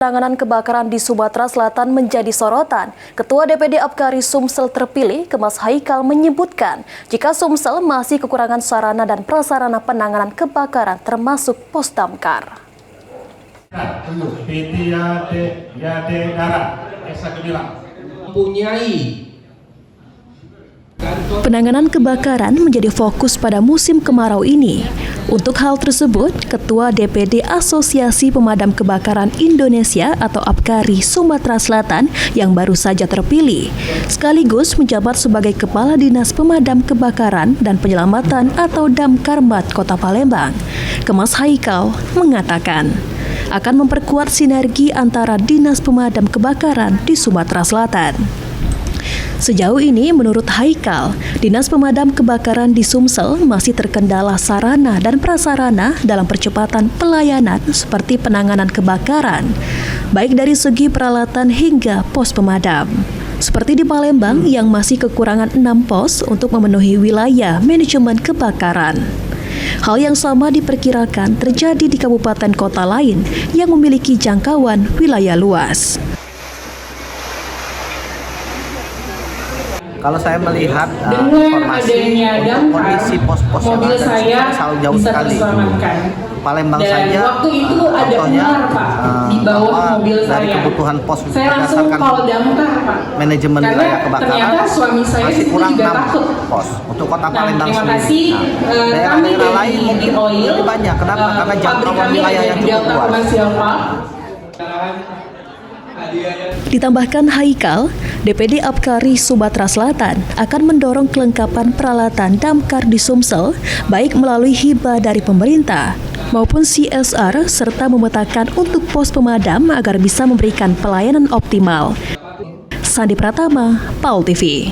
Penanganan kebakaran di Sumatera Selatan menjadi sorotan. Ketua DPD Apkari Sumsel terpilih, Kemas Haikal, menyebutkan jika Sumsel masih kekurangan sarana dan prasarana penanganan kebakaran termasuk pos damkar. Penanganan kebakaran menjadi fokus pada musim kemarau ini. Untuk hal tersebut, Ketua DPD Asosiasi Pemadam Kebakaran Indonesia atau Apkari Sumatera Selatan yang baru saja terpilih, sekaligus menjabat sebagai Kepala Dinas Pemadam Kebakaran dan Penyelamatan atau Damkarmat Kota Palembang, Kemas Haikal, mengatakan akan memperkuat sinergi antara Dinas Pemadam Kebakaran di Sumatera Selatan. Sejauh ini, menurut Haikal, Dinas Pemadam Kebakaran di Sumsel masih terkendala sarana dan prasarana dalam percepatan pelayanan seperti penanganan kebakaran, baik dari segi peralatan hingga pos pemadam. Seperti di Palembang yang masih kekurangan 6 pos untuk memenuhi wilayah manajemen kebakaran. Hal yang sama diperkirakan terjadi di kabupaten kota lain yang memiliki jangkauan wilayah luas. Kalau saya melihat informasi untuk kondisi pos-pos yang ada selalu jauh sekali. Palembang saja, contohnya bahwa dari kebutuhan pos berdasarkan manajemen wilayah kebakaran masih kurang 6 pos untuk kota Palembang sendiri. Nah, daerah-daerah lain mungkin lebih banyak. Kenapa? Karena jangkauan wilayah yang cukup luas. Ditambahkan Haikal, DPD Apkari Sumatera Selatan akan mendorong kelengkapan peralatan damkar di Sumsel, baik melalui hibah dari pemerintah maupun CSR, serta memetakan untuk pos pemadam agar bisa memberikan pelayanan optimal. Sandi Pratama, PAUL TV.